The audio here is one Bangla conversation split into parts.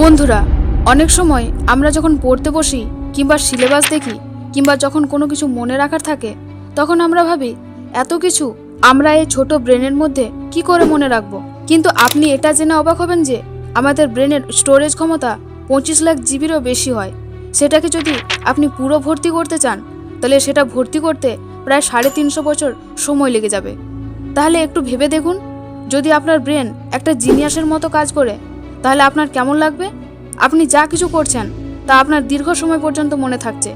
বন্ধুরা, অনেক সময় আমরা যখন পড়তে বসি কিংবা সিলেবাস দেখি কিংবা যখন কোনো কিছু মনে রাখার থাকে তখন আমরা ভাবি এত কিছু আমরা এই ছোট ব্রেনের মধ্যে কি করে মনে রাখবো। কিন্তু আপনি এটা জেনে অবাক হবেন যে আমাদের ব্রেনের স্টোরেজ ক্ষমতা 25 লাখ জিবিরও বেশি হয়। সেটাকে যদি আপনি পুরো ভর্তি করতে চান তাহলে সেটা ভর্তি করতে প্রায় 350 বছর সময় লেগে যাবে। তাহলে একটু ভেবে দেখুন, যদি আপনার ব্রেন একটা জিনিয়াসের মতো কাজ করে তাহলে আপনার কেমন লাগবে। আপনি যা কিছু করছেন তা আপনার দীর্ঘ সময় পর্যন্ত মনে থাকছে।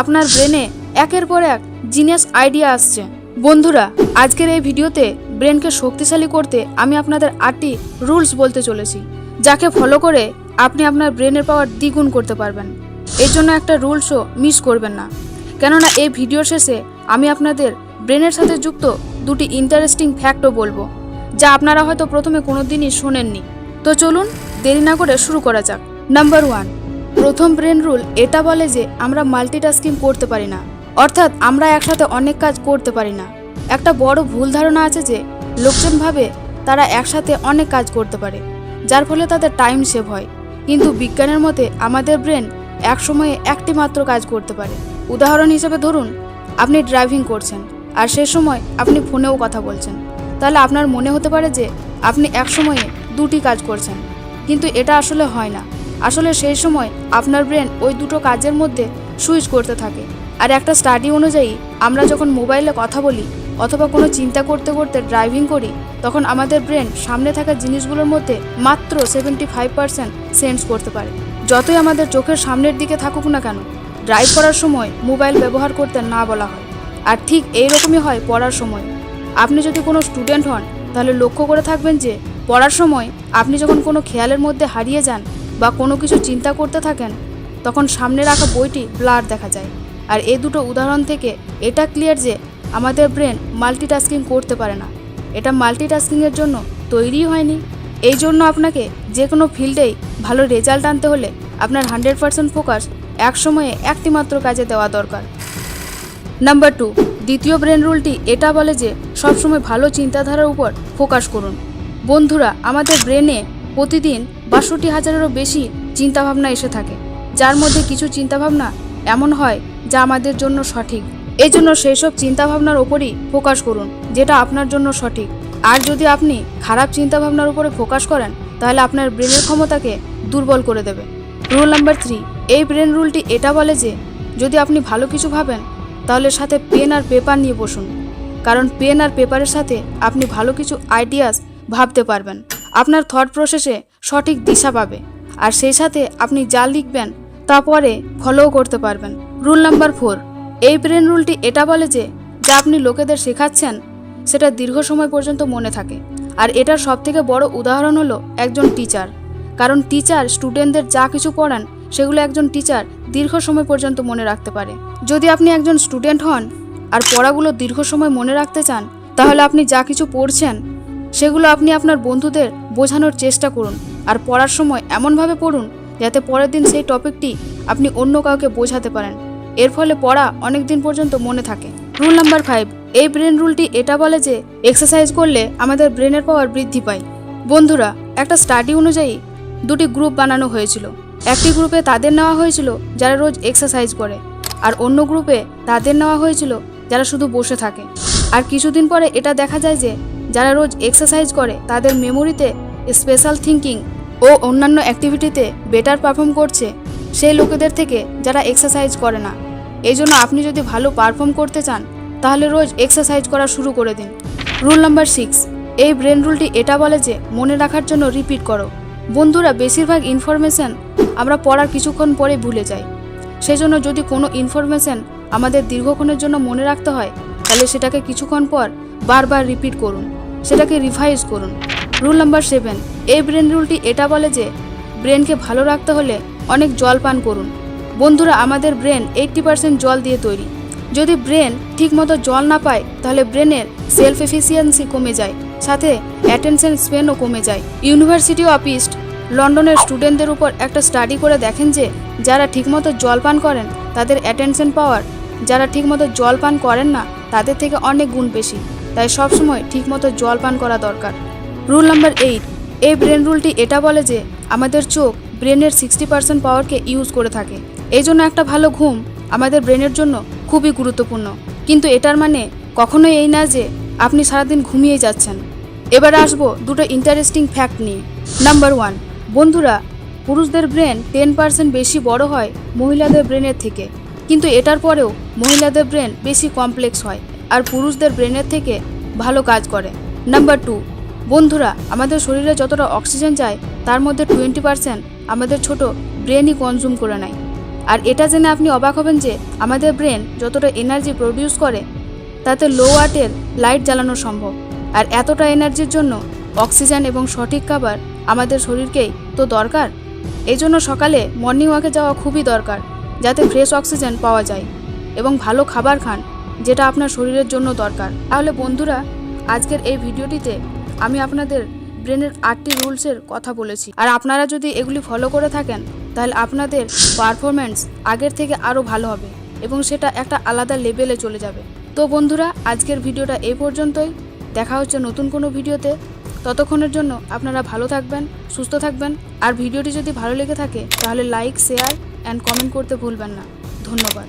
আপনার ব্রেনে একের পর এক জিনিয়াস আইডিয়া আসছে। বন্ধুরা, আজকের এই ভিডিওতে ব্রেনকে শক্তিশালী করতে আমি আপনাদের 8টি রুলস বলতে চলেছি, যাকে ফলো করে আপনি আপনার ব্রেনের পাওয়ার দ্বিগুণ করতে পারবেন। এর জন্য একটা রুলসও মিস করবেন না, কেননা এই ভিডিওর শেষে আমি আপনাদের ব্রেনের সাথে যুক্ত 2টি ইন্টারেস্টিং ফ্যাক্টও বলবো, যা আপনারা হয়তো প্রথমে কোনোদিনই শোনেননি। তো চলুন দেরি না করে শুরু করা যাক। নাম্বার 1, প্রথম ব্রেন রুল এটা বলে যে আমরা মাল্টিটাস্কিং করতে পারি না, অর্থাৎ আমরা একসাথে অনেক কাজ করতে পারি না। একটা বড় ভুল ধারণা আছে যে লোকজন ভাবে তারা একসাথে অনেক কাজ করতে পারে, যার ফলে তাদের টাইম সেভ হয়। কিন্তু বিজ্ঞানের মতে আমাদের ব্রেন এক সময়ে একটি মাত্র কাজ করতে পারে। উদাহরণ হিসেবে ধরুন, আপনি ড্রাইভিং করছেন আর সে সময় আপনি ফোনেও কথা বলছেন, তাহলে আপনার মনে হতে পারে যে আপনি এক সময়ে 2টি কাজ করছেন, কিন্তু এটা আসলে হয় না। আসলে সেই সময় আপনার ব্রেন ওই 2টো কাজের মধ্যে সুইচ করতে থাকে। আর একটা স্টাডি অনুযায়ী আমরা যখন মোবাইলে কথা বলি অথবা কোনো চিন্তা করতে করতে ড্রাইভিং করি তখন আমাদের ব্রেন সামনে থাকা জিনিসগুলোর মধ্যে মাত্র 75% সেন্স করতে পারে। যতই আমাদের চোখের সামনের দিকে থাকুক না কেন, ড্রাইভ করার সময় মোবাইল ব্যবহার করতে না বলা হয়। আর ঠিক এইরকমই হয় পড়ার সময়। আপনি যদি কোনো স্টুডেন্ট হন তাহলে লক্ষ্য করে থাকবেন যে পড়ার সময় আপনি যখন কোনো খেয়ালের মধ্যে হারিয়ে যান বা কোনো কিছু চিন্তা করতে থাকেন তখন সামনে রাখা বইটি ব্লার দেখা যায়। আর এই 2টো উদাহরণ থেকে এটা ক্লিয়ার যে আমাদের ব্রেন মাল্টিটাস্কিং করতে পারে না। এটা মাল্টিটাস্কিংয়ের জন্য তৈরিই হয়নি। এই জন্য আপনাকে যে কোনো ফিল্ডেই ভালো রেজাল্ট আনতে হলে আপনার 100% ফোকাস এক সময়ে একটি মাত্র কাজে দেওয়া দরকার। নাম্বার 2, দ্বিতীয় ব্রেন রুলটি এটা বলে যে সবসময় ভালো চিন্তাধারার উপর ফোকাস করুন। বন্ধুরা, আমাদের ব্রেনে প্রতিদিন 62,000-এরও বেশি চিন্তাভাবনা এসে থাকে, যার মধ্যে কিছু চিন্তাভাবনা এমন হয় যা আমাদের জন্য সঠিক। এই জন্য সেই সব চিন্তাভাবনার ওপরই ফোকাস করুন যেটা আপনার জন্য সঠিক। আর যদি আপনি খারাপ চিন্তাভাবনার উপরে ফোকাস করেন তাহলে আপনার ব্রেনের ক্ষমতাকে দুর্বল করে দেবে। রুল নাম্বার 3, এই ব্রেন রুলটি এটা বলে যে যদি আপনি ভালো কিছু ভাবেন তাহলে সাথে পেন আর পেপার নিয়ে বসুন, কারণ পেন আর পেপারের সাথে আপনি ভালো কিছু আইডিয়াস ভাবতে পারবেন। আপনার থট প্রসেসে সঠিক দিশা পাবে, আর সেই সাথে আপনি যা লিখবেন তা পরে ফলোও করতে পারবেন। রুল নাম্বার 4, এই ব্রেন রুলটি এটা বলে যে যা আপনি লোকেদের শেখাচ্ছেন সেটা দীর্ঘ সময় পর্যন্ত মনে থাকে। আর এটার সবথেকে বড় উদাহরণ হলো একজন টিচার, কারণ টিচার স্টুডেন্টদের যা কিছু পড়ান সেগুলো একজন টিচার দীর্ঘ সময় পর্যন্ত মনে রাখতে পারে। যদি আপনি একজন স্টুডেন্ট হন আর পড়াগুলো দীর্ঘ সময় মনে রাখতে চান তাহলে আপনি যা কিছু পড়ছেন সেগুলো আপনি আপনার বন্ধুদের বোঝানোর চেষ্টা করুন। আর পড়ার সময় এমনভাবে পড়ুন যাতে পরের দিন সেই টপিকটি আপনি অন্য কাউকে বোঝাতে পারেন। এর ফলে পড়া অনেক দিন পর্যন্ত মনে থাকে। রুল নাম্বার 5, এই ব্রেন রুলটি এটা বলে যে এক্সারসাইজ করলে আমাদের ব্রেনের পাওয়ার বৃদ্ধি পায়। বন্ধুরা, একটা স্টাডি অনুযায়ী 2টি গ্রুপ বানানো হয়েছিল। একটি গ্রুপে তাদের নেওয়া হয়েছিল যারা রোজ এক্সারসাইজ করে, আর অন্য গ্রুপে তাদের নেওয়া হয়েছিল যারা শুধু বসে থাকে। আর কিছুদিন পরে এটা দেখা যায় যে যারা রোজ এক্সারসাইজ করে তাদের মেমোরিতে, স্পেশাল থিঙ্কিং ও অন্যান্য অ্যাক্টিভিটিতে বেটার পারফর্ম করছে সেই লোকেদের থেকে যারা এক্সারসাইজ করে না। এই জন্য আপনি যদি ভালো পারফর্ম করতে চান তাহলে রোজ এক্সারসাইজ করা শুরু করে দিন। রুল নাম্বার 6, এই ব্রেন রুলটি এটা বলে যে মনে রাখার জন্য রিপিট করো। বন্ধুরা, বেশিরভাগ ইনফরমেশন আমরা পড়ার কিছুক্ষণ পরে ভুলে যাই। সেজন্য যদি কোনো ইনফরমেশন আমাদের দীর্ঘক্ষণের জন্য মনে রাখতে হয় তাহলে সেটাকে কিছুক্ষণ পর বারবার রিপিট করুন, সেটাকে রিভাইজ করুন। রুল নাম্বার 7, এই ব্রেন রুলটি এটা বলে যে ব্রেনকে ভালো রাখতে হলে অনেক জল পান করুন। বন্ধুরা, আমাদের ব্রেন 80% জল দিয়ে তৈরি। যদি ব্রেন ঠিকমতো জল না পায় তাহলে ব্রেনের সেলফ এফিসিয়েন্সি কমে যায়, সাথে অ্যাটেনশন স্প্যানও কমে যায়। ইউনিভার্সিটি অফ ইস্ট লন্ডনের স্টুডেন্টদের উপর একটা স্টাডি করে দেখেন যে যারা ঠিকমতো জল পান করেন তাদের অ্যাটেনশন পাওয়ার যারা ঠিকমতো জল পান করেন না তাদের থেকে অনেক গুণ বেশি। তাই সবসময় ঠিকমতো জল পান করা দরকার। রুল নাম্বার 8, এই ব্রেন রুলটি এটা বলে যে আমাদের চোখ ব্রেনের 60% পাওয়ারকে ইউজ করে থাকে। এই জন্য একটা ভালো ঘুম আমাদের ব্রেনের জন্য খুবই গুরুত্বপূর্ণ। কিন্তু এটার মানে কখনোই এই না যে আপনি সারাদিন ঘুমিয়ে যাচ্ছেন। এবার আসবো দুটো ইন্টারেস্টিং ফ্যাক্ট নিয়ে। নাম্বার 1, বন্ধুরা, পুরুষদের ব্রেন 10% বেশি বড় হয় মহিলাদের ব্রেনের থেকে, কিন্তু এটার পরেও মহিলাদের ব্রেন বেশি কমপ্লেক্স হয় আর পুরুষদের ব্রেনের থেকে ভালো কাজ করে। নাম্বার 2, বন্ধুরা, আমাদের শরীরে যতটা অক্সিজেন যায় তার মধ্যে 20% আমাদের ছোট ব্রেনই কনজিউম করে নেয়। আর এটা জেনে আপনি অবাক হবেন যে আমাদের ব্রেন যতটা এনার্জি প্রডিউস করে তাতে লো ওয়াটের লাইট জ্বালানো সম্ভব। আর এতটা এনার্জির জন্য অক্সিজেন এবং সঠিক খাবার আমাদের শরীরকেই তো দরকার। এই জন্য সকালে মর্নিং ওয়াকে যাওয়া খুবই দরকার, যাতে ফ্রেশ অক্সিজেন পাওয়া যায় এবং ভালো খাবার খান যেটা আপনার শরীরের জন্য দরকার। তাহলে বন্ধুরা, আজকের এই ভিডিওটিতে আমি আপনাদের ব্রেনের 8টি রুলসের কথা বলেছি। আর আপনারা যদি এগুলি ফলো করে থাকেন তাহলে আপনাদের পারফরম্যান্স আগের থেকে আরও ভালো হবে এবং সেটা একটা আলাদা লেভেলে চলে যাবে। তো বন্ধুরা, আজকের ভিডিওটা এই পর্যন্তই। দেখা হচ্ছে নতুন কোনো ভিডিওতে। ততক্ষণের জন্য আপনারা ভালো থাকবেন, সুস্থ থাকবেন। আর ভিডিওটি যদি ভালো লেগে থাকে তাহলে লাইক, শেয়ার অ্যান্ড কমেন্ট করতে ভুলবেন না। ধন্যবাদ।